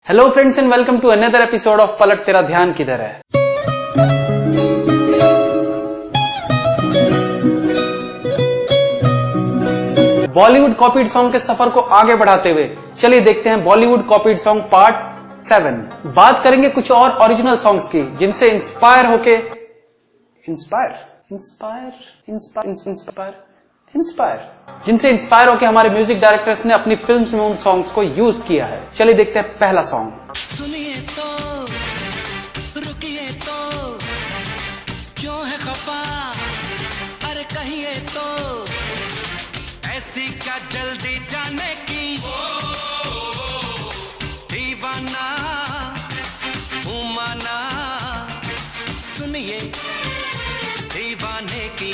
Hello friends and welcome to another episode of Palat Tera ध्यान किधर है। बॉलीवुड कॉपीड सॉन्ग के सफर को आगे बढ़ाते हुए चलिए देखते हैं बॉलीवुड कॉपीड सॉन्ग पार्ट 7। बात करेंगे कुछ और ओरिजिनल सॉन्ग्स की जिनसे इंस्पायर होके जिनसे इंस्पायर होकर हमारे म्यूजिक डायरेक्टर्स ने अपनी फिल्म्स में उन सॉन्ग्स को यूज किया है। चलिए देखते हैं पहला सॉन्ग। सुनिए तो रुकिए तो क्यों है खफा, अरे कहिए तो ऐसी क्या जल्दी जाने की, दीवाना हूँ माना, सुनिए दीवाने की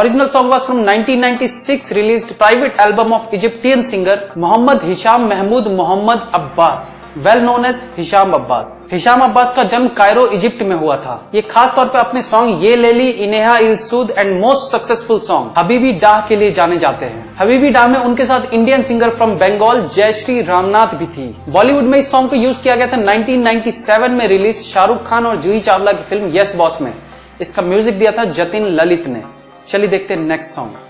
Original song was from 1996 released private album of Egyptian singer Mohammed Hisham Mahmoud Mohammed Abbas, well known as Hisham Abbas. Hisham Abbas का जन्म कायरो इजिप्ट में हुआ था। ये खास तौर पे अपने सॉन्ग ये लेली, इनेहा इलसूद and most successful song Habibi डाह के लिए जाने जाते हैं। हबीबी डाह में उनके साथ Indian singer from Bengal Jayashree Ramnath भी थी। बॉलीवुड में इस सॉन्ग को यूज किया गया था 1997 में रिलीज शाहरुख खान और जूही चावला की फिल्म यस बॉस में। इसका म्यूजिक दिया था जतिन ललित ने। चलिए देखते हैं नेक्स्ट सॉन्ग।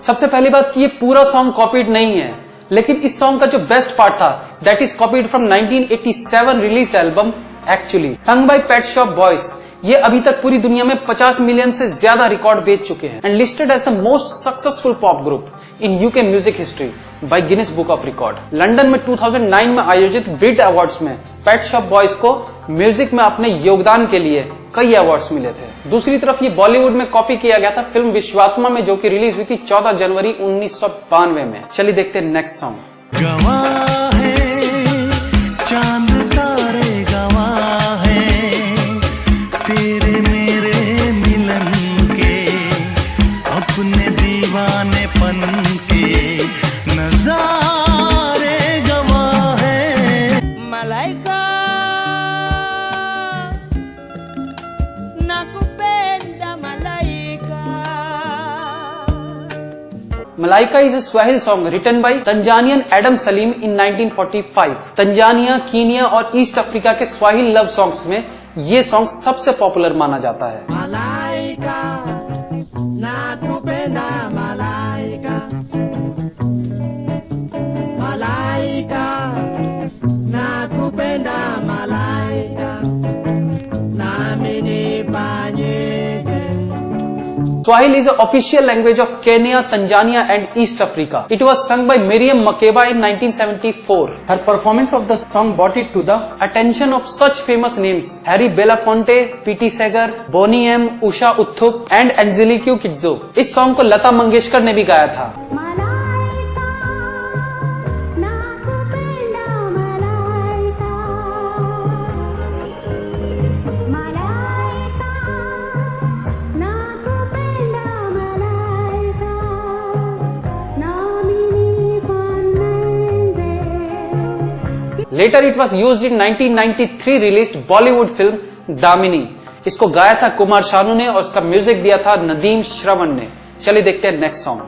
सबसे पहली बात कि ये पूरा सॉन्ग कॉपीड नहीं है, लेकिन इस सॉन्ग का जो बेस्ट पार्ट था that is copied from 1987 released album actually sung by pet Shop boys. ये अभी तक पूरी दुनिया में 50 मिलियन से ज्यादा रिकॉर्ड बेच चुके हैं and listed as the most successful pop group in UK music history by Guinness book of record. London में 2009 में आयोजित ब्रिट अवार्ड्स में पेट शॉप बॉयज को म्यूजिक में अपने योगदान के लिए कई अवार्ड्स मिले थे। दूसरी तरफ ये बॉलीवुड में कॉपी किया गया था फिल्म विश्वात्मा में, जो कि रिलीज हुई थी 14 जनवरी 1992 में। चलिए देखते हैं नेक्स्ट सॉन्ग। चांद तारे गवाह है तेरे मेरे मिलन के, अपने दीवानेपन के नजारे गवाह है. Malaika nakupenda malaika. Malaika is a Swahili song written by Tanzanian Adam Salim in 1945. Tanzania, Kenya और ईस्ट अफ्रीका के स्वाहिल लव सॉन्ग्स में ये सॉन्ग सबसे पॉपुलर माना जाता है। Malaika, nakupenda malaika. Malaika, nakupenda malaika. Nami nifanyike. Swahili is the official language of Kenya, Tanzania and East Africa. It was sung by Miriam Makeba in 1974. Her performance of the song brought it to the attention of such famous names Harry Belafonte, P.T. Segar, Boney M, Usha Uthup and Angelique Kidjo. इस song को लता मंगेशकर ने भी गाया था। Later it was used in 1993 released Bollywood film Damini. इसको गाया था कुमार शानू ने और उसका म्यूजिक दिया था नदीम श्रवण ने। चलिए देखते हैं next song.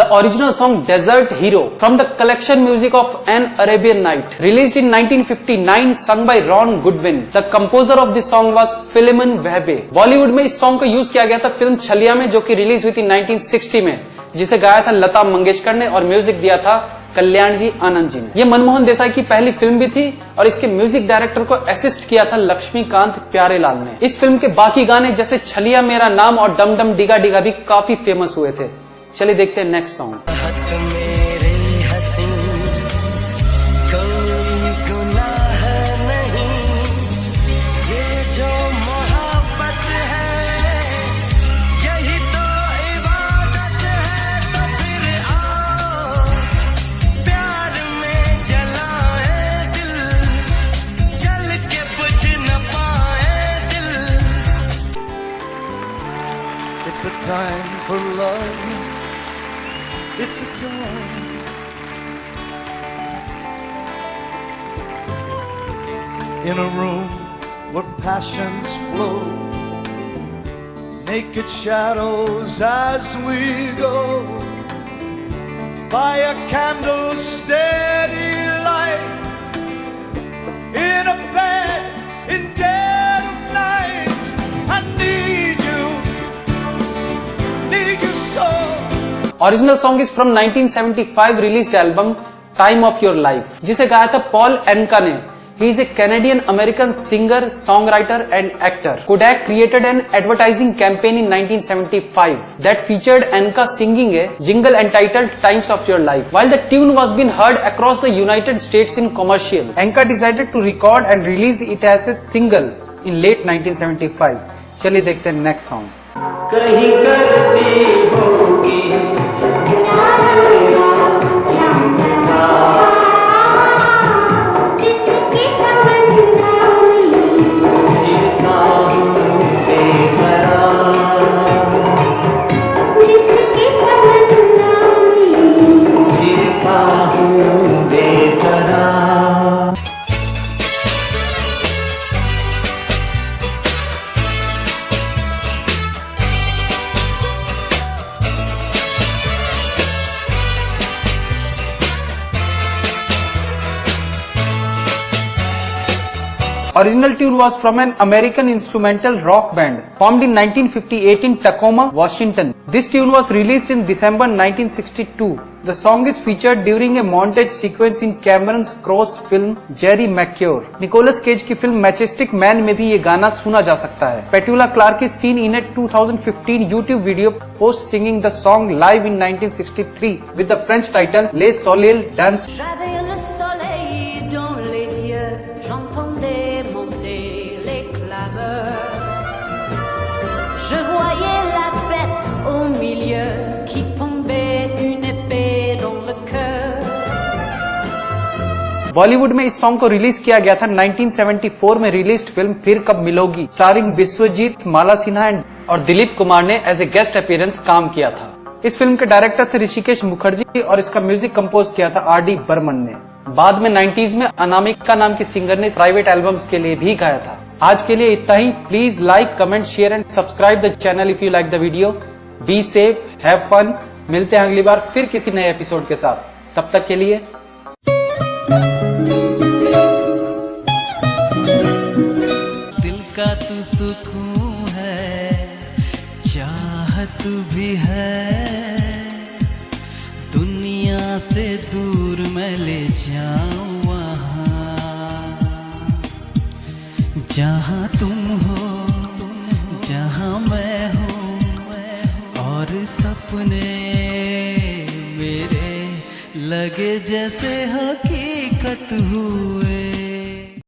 The original song Desert Hero from the collection music of An Arabian Night, released in 1959, sung by Ron Goodwin. The composer of this song was Philemon Wahbe. Bollywood में इस सॉन्ग को use किया गया था film छलिया में, जो कि रिलीज हुई थी 1960 में, जिसे गाया था लता मंगेशकर ने और म्यूजिक दिया था कल्याण जी आनंद जी ने। यह मनमोहन देसाई की पहली फिल्म भी थी और इसके म्यूजिक डायरेक्टर को असिस्ट किया था लक्ष्मीकांत प्यारेलाल ने। इस फिल्म के बाकी गाने जैसे छलिया मेरा नाम और डम डम डिगा डिगा भी काफी फेमस हुए थे। चलिए देखते हैं next song. It's the time for love. It's the time. In a room where passions flow, naked shadows as we go, by a candle's steady light, in a bed in dead of night. I need you so. Original song is from 1975 released album time of your life, जिसे गाया था Paul Enka ने। He is a Canadian American singer, song writer and actor. Kodak created an advertising campaign in 1975 that featured Enka singing A jingle entitled times of your life. While the tune was being heard across the United States in commercial, Enka decided to record and release it as a single in late 1975. चलिए देखते हैं next song. कहीं करती होगी जिसकी तमन्ना जिसकी तमन्ना Original tune was from an American instrumental rock band formed in 1958 in Tacoma, Washington. This tune was released in December 1962. The song is featured during a montage sequence in Cameron Crowe's film Jerry Maguire. Nicolas Cage की film Majestic man में भी ये गाना सुना जा सकता है। Petula Clark is seen in a 2015 YouTube video post singing the song live in 1963 with the French title Les Soleils Dance. J'avais le soleil dans les yeux, j'entendais monter les clameurs. Je voyais la bête au milieu qui tombait une épée dans le cœur. Bollywood में इस song को release किया गया था 1974 में released film फिर कब मिलोगी, starring Vishwajeet, Mala Sinha और दिलीप कुमार ने एज ए गेस्ट अपीयरेंस काम किया था। इस फिल्म के डायरेक्टर थे ऋषिकेश मुखर्जी और इसका म्यूजिक कंपोज किया था आर डी बर्मन ने। बाद में 90s में अनामिका नाम की सिंगर ने प्राइवेट एल्बम्स के लिए भी गाया था। आज के लिए इतना ही। Please like, comment, share and subscribe the channel if you like the video. Be safe, have fun. मिलते हैं अगली बार फिर किसी नए एपिसोड के साथ। तब तक के लिए का तू सुकून है, चाहत भी है, दुनिया से दूर मैं ले जाऊं वहाँ जहाँ तुम हो, जहाँ मैं हूँ, और सपने मेरे लगे जैसे हकीकत हुए।